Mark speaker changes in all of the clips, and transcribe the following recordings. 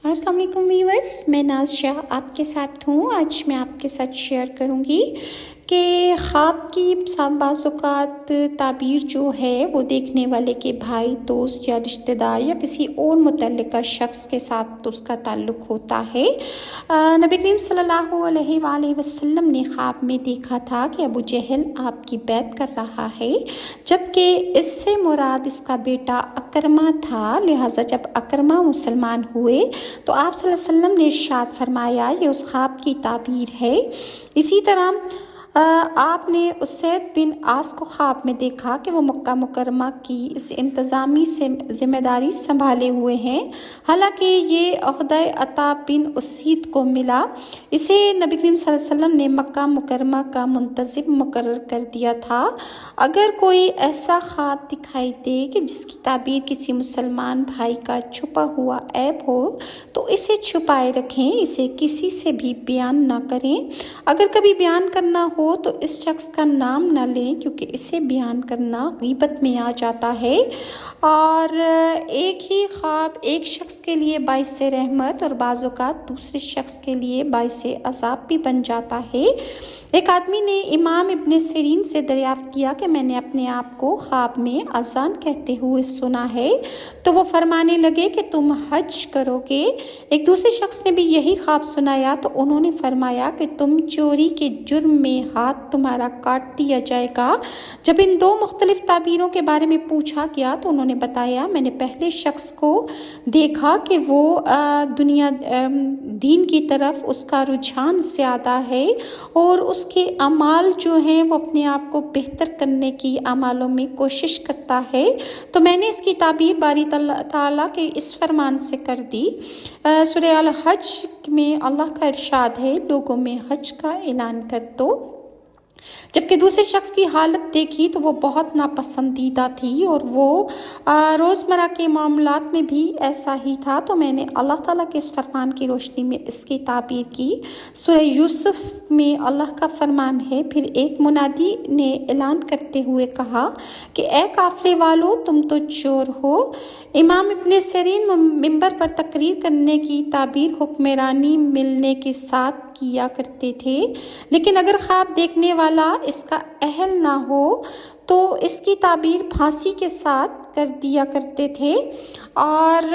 Speaker 1: السلام علیکم ویورز، میں ناز شاہ آپ کے ساتھ ہوں۔ آج میں آپ کے ساتھ شیئر کروں گی کہ خواب کی بعض اوقات تعبیر جو ہے وہ دیکھنے والے کے بھائی، دوست یا رشتہ دار یا کسی اور متعلقہ شخص کے ساتھ اس کا تعلق ہوتا ہے۔ نبی کریم صلی اللہ علیہ وآلہ وسلم نے خواب میں دیکھا تھا کہ ابو جہل آپ کی بیعت کر رہا ہے، جبکہ اس سے مراد اس کا بیٹا اکرمہ تھا۔ لہٰذا جب اکرمہ مسلمان ہوئے تو آپ صلی اللہ علیہ وسلم نے ارشاد فرمایا یہ اس خواب کی تعبیر ہے۔ اسی طرح آپ نے اسید بن آس کو خواب میں دیکھا کہ وہ مکہ مکرمہ کی اس انتظامی سے ذمہ داری سنبھالے ہوئے ہیں، حالانکہ یہ عہدہ عطا بن اسید کو ملا۔ اسے نبی کریم صلی اللہ علیہ وسلم نے مکہ مکرمہ کا منتظم مقرر کر دیا تھا۔ اگر کوئی ایسا خواب دکھائی دے کہ جس کی تعبیر کسی مسلمان بھائی کا چھپا ہوا عیب ہو تو اسے چھپائے رکھیں، اسے کسی سے بھی بیان نہ کریں۔ اگر کبھی بیان کرنا ہو تو اس شخص کا نام نہ لیں، کیونکہ اسے بیان کرنا غیبت میں آ جاتا ہے، اور ایک ہی خواب ایک شخص کے لیے باعث رحمت اور بعض اوقات دوسرے شخص کے لیے باعث عذاب بھی بن جاتا ہے۔ ایک آدمی نے امام ابن سیرین سے دریافت کیا کہ میں نے اپنے آپ کو خواب میں اذان کہتے ہوئے سنا ہے، تو وہ فرمانے لگے کہ تم حج کرو گے۔ ایک دوسرے شخص نے بھی یہی خواب سنایا تو انہوں نے فرمایا کہ تم چوری کے جرم میں ہاتھ تمہارا کاٹ دیا جائے گا۔ جب ان دو مختلف تعبیروں کے بارے میں پوچھا گیا تو انہوں نے بتایا میں نے پہلے شخص کو دیکھا کہ وہ دین کی طرف اس کا رجحان زیادہ ہے اور اس کے اعمال جو ہیں وہ اپنے آپ کو بہتر کرنے کی اعمالوں میں کوشش کرتا ہے، تو میں نے اس کی تعبیر باری تعالیٰ کے اس فرمان سے کر دی۔ سورہ الحج میں اللہ کا ارشاد ہے لوگوں میں حج کا اعلان کر دو۔ جبکہ دوسرے شخص کی حالت دیکھی تو وہ بہت ناپسندیدہ تھی اور وہ روزمرہ کے معاملات میں بھی ایسا ہی تھا، تو میں نے اللہ تعالیٰ کے اس فرمان کی روشنی میں اس کی تعبیر کی۔ سورہ یوسف میں اللہ کا فرمان ہے، پھر ایک منادی نے اعلان کرتے ہوئے کہا کہ اے قافلے والو تم تو چور ہو۔ امام ابن سیرین ممبر پر تقریر کرنے کی تعبیر حکمرانی ملنے کے ساتھ کیا کرتے تھے، لیکن اگر خواب دیکھنے والا اس کا اہل نہ ہو تو اس کی تعبیر پھانسی کے ساتھ کر دیا کرتے تھے۔ اور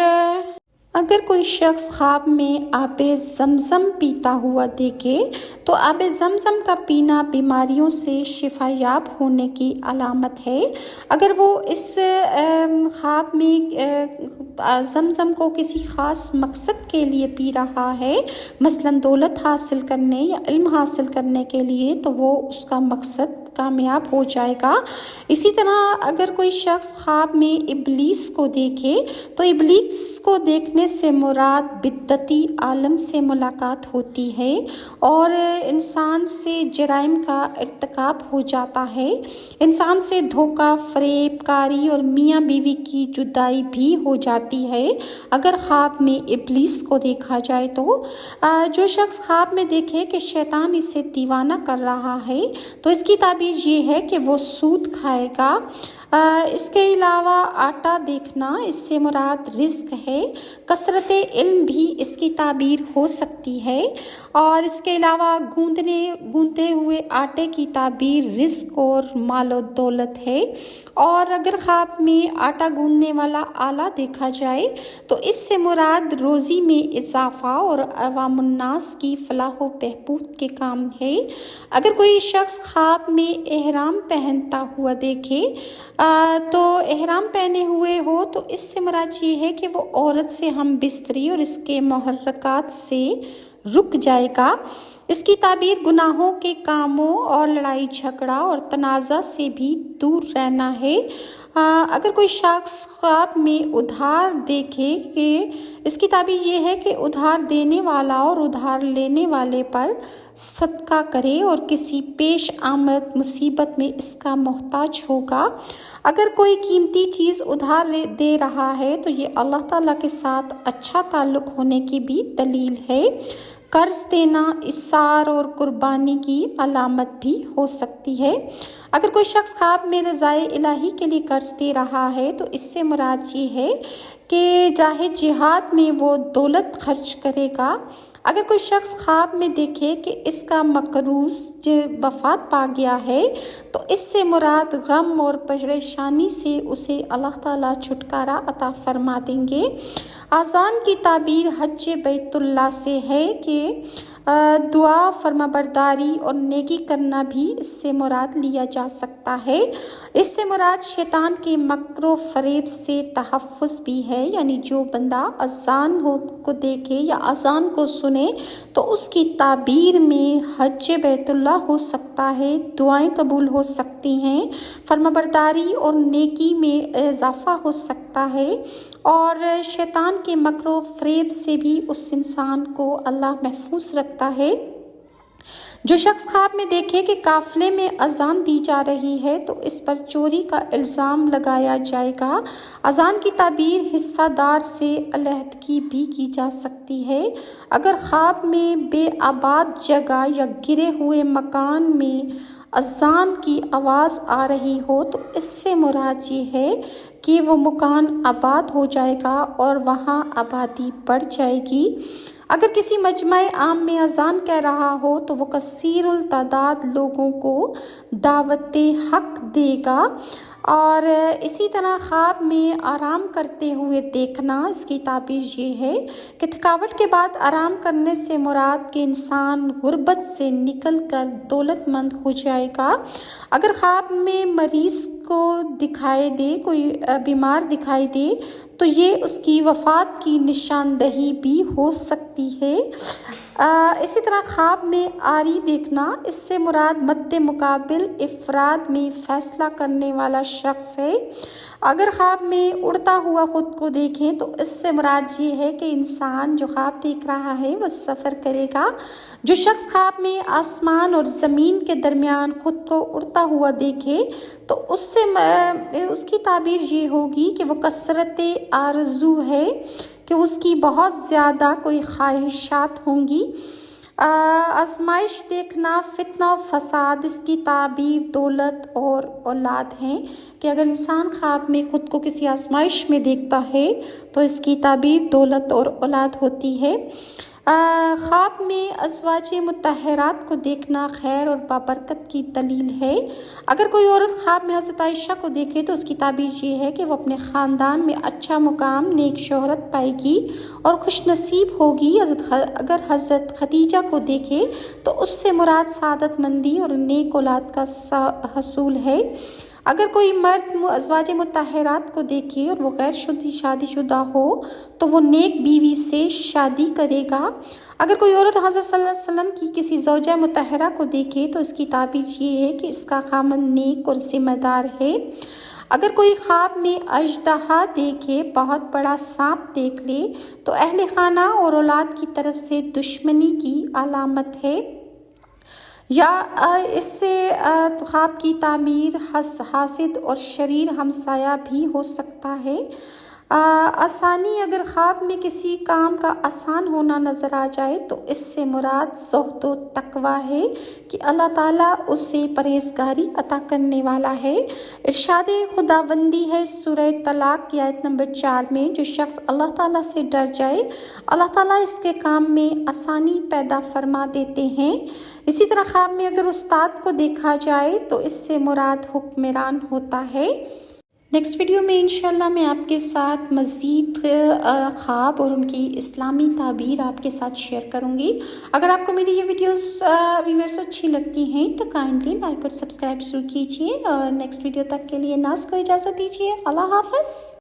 Speaker 1: اگر کوئی شخص خواب میں آب زمزم پیتا ہوا دیکھے تو آب زمزم کا پینا بیماریوں سے شفا یاب ہونے کی علامت ہے۔ اگر وہ اس خواب میں زمزم کو کسی خاص مقصد کے لیے پی رہا ہے، مثلا دولت حاصل کرنے یا علم حاصل کرنے کے لیے، تو وہ اس کا مقصد کامیاب ہو جائے گا۔ اسی طرح اگر کوئی شخص خواب میں ابلیس کو دیکھے تو ابلیس کو دیکھنے سے مراد بدعتی عالم سے ملاقات ہوتی ہے اور انسان سے جرائم کا ارتکاب ہو جاتا ہے، انسان سے دھوکہ، فریب کاری اور میاں بیوی کی جدائی بھی ہو جاتی ہے اگر خواب میں ابلیس کو دیکھا جائے تو۔ جو شخص خواب میں دیکھے کہ شیطان اسے دیوانہ کر رہا ہے تو اس کی تعبیر یہ ہے کہ وہ سود کھائے گا۔ اس کے علاوہ آٹا دیکھنا، اس سے مراد رزق ہے۔ کثرت علم بھی اس کی تعبیر ہو سکتی ہے، اور اس کے علاوہ گوندتے ہوئے آٹے کی تعبیر رزق اور مال و دولت ہے۔ اور اگر خواب میں آٹا گوندنے والا آلہ دیکھا جائے تو اس سے مراد روزی میں اضافہ اور عوام الناس کی فلاح و بہبود کے کام ہے۔ اگر کوئی شخص خواب میں احرام پہنتا ہوا دیکھے تو احرام پہنے ہوئے ہو تو اس سے مراد یہ ہے کہ وہ عورت سے ہم بستری اور اس کے محرکات سے رک جائے گا۔ اس کی تعبیر گناہوں کے کاموں اور لڑائی جھگڑا اور تنازع سے بھی دور رہنا ہے۔ اگر کوئی شخص خواب میں ادھار دیکھے کہ اس کی تعبیر یہ ہے کہ ادھار دینے والا اور ادھار لینے والے پر صدقہ کرے اور کسی پیش آمد مصیبت میں اس کا محتاج ہوگا۔ اگر کوئی قیمتی چیز ادھار دے رہا ہے تو یہ اللہ تعالیٰ کے ساتھ اچھا تعلق ہونے کی بھی دلیل ہے۔ قرض دینا اثار اور قربانی کی علامت بھی ہو سکتی ہے۔ اگر کوئی شخص خواب میں رضائے الہی کے لیے قرض دے رہا ہے تو اس سے مراد یہ ہے کہ راہ جہاد میں وہ دولت خرچ کرے گا۔ اگر کوئی شخص خواب میں دیکھے کہ اس کا مقروض وفات پا گیا ہے تو اس سے مراد غم اور پریشانی سے اسے اللہ تعالیٰ چھٹکارا عطا فرما دیں گے۔ اذان کی تعبیر حج بیت اللہ سے ہے کہ دعا، فرمانبرداری اور نیکی کرنا بھی اس سے مراد لیا جا سکتا ہے۔ اس سے مراد شیطان کے مکر و فریب سے تحفظ بھی ہے، یعنی جو بندہ اذان کو دیکھے یا اذان کو سنے تو اس کی تعبیر میں حج بیت اللہ ہو سکتا ہے، دعائیں قبول ہو سکتی ہیں، فرمانبرداری اور نیکی میں اضافہ ہو سکتا ہے، اور شیطان کے مکر و فریب سے بھی اس انسان کو اللہ محفوظ رکھتا ہے۔ جو شخص خواب میں دیکھے کہ قافلے میں اذان دی جا رہی ہے تو اس پر چوری کا الزام لگایا جائے گا۔ اذان کی تعبیر حصہ دار سے علیحدگی بھی کی جا سکتی ہے۔ اگر خواب میں بے آباد جگہ یا گرے ہوئے مکان میں اذان کی آواز آ رہی ہو تو اس سے مراد یہ ہے کہ وہ مکان آباد ہو جائے گا اور وہاں آبادی بڑھ جائے گی۔ اگر کسی مجمع عام میں اذان کہہ رہا ہو تو وہ کثیر التعداد لوگوں کو دعوت حق دے گا۔ اور اسی طرح خواب میں آرام کرتے ہوئے دیکھنا، اس کی تعبیر یہ ہے کہ تھکاوٹ کے بعد آرام کرنے سے مراد کہ انسان غربت سے نکل کر دولت مند ہو جائے گا۔ اگر خواب میں مریض کو دکھائی دے، کوئی بیمار دکھائی دے تو یہ اس کی وفات کی نشاندہی بھی ہو سکتی ہے۔ اسی طرح خواب میں آری دیکھنا، اس سے مراد مد مقابل افراد میں فیصلہ کرنے والا شخص ہے۔ اگر خواب میں اڑتا ہوا خود کو دیکھیں تو اس سے مراد یہ ہے کہ انسان جو خواب دیکھ رہا ہے وہ سفر کرے گا۔ جو شخص خواب میں آسمان اور زمین کے درمیان خود کو اڑتا ہوا دیکھے تو اس کی تعبیر یہ ہوگی کہ وہ کثرت آرزو ہے، کہ اس کی بہت زیادہ کوئی خواہشات ہوں گی۔ آزمائش دیکھنا، فتنہ و فساد، اس کی تعبیر دولت اور اولاد ہیں، کہ اگر انسان خواب میں خود کو کسی آزمائش میں دیکھتا ہے تو اس کی تعبیر دولت اور اولاد ہوتی ہے۔ خواب میں ازواج مطہرات کو دیکھنا خیر اور بابرکت کی دلیل ہے۔ اگر کوئی عورت خواب میں حضرت عائشہ کو دیکھے تو اس کی تعبیر یہ ہے کہ وہ اپنے خاندان میں اچھا مقام، نیک شہرت پائے گی اور خوش نصیب ہوگی۔ اگر حضرت خدیجہ کو دیکھے تو اس سے مراد سعادت مندی اور نیک اولاد کا حصول ہے۔ اگر کوئی مرد ازواج مطہرات کو دیکھے اور وہ غیر شادی شدہ ہو تو وہ نیک بیوی سے شادی کرے گا۔ اگر کوئی عورت حضرت صلی اللہ علیہ وسلم کی کسی زوجہ مطہرہ کو دیکھے تو اس کی تعبیر یہ ہے کہ اس کا خاوند نیک اور ذمہ دار ہے۔ اگر کوئی خواب میں اژدہا دیکھے، بہت بڑا سانپ دیکھ لے تو اہل خانہ اور اولاد کی طرف سے دشمنی کی علامت ہے، یا اس سے خواب کی تعبیر حاسد اور شریر ہمسایہ بھی ہو سکتا ہے۔ آسانی، اگر خواب میں کسی کام کا آسان ہونا نظر آ جائے تو اس سے مراد زہد و تقویٰ ہے، کہ اللہ تعالیٰ اسے پرہیزگاری عطا کرنے والا ہے۔ ارشاد خداوندی ہے سورہ طلاق کی آیت نمبر 4 میں، جو شخص اللہ تعالیٰ سے ڈر جائے اللہ تعالیٰ اس کے کام میں آسانی پیدا فرما دیتے ہیں۔ اسی طرح خواب میں اگر استاد کو دیکھا جائے تو اس سے مراد حکمران ہوتا ہے۔ نیکسٹ ویڈیو میں انشاءاللہ میں آپ کے ساتھ مزید خواب اور ان کی اسلامی تعبیر آپ کے ساتھ شیئر کروں گی۔ اگر آپ کو میری یہ ویڈیوز اچھی لگتی ہیں تو کائنڈلی لائک اور سبسکرائب ضرور کیجیے، اور نیکسٹ ویڈیو تک کے لیے ناز کو اجازت دیجیے۔ اللہ حافظ۔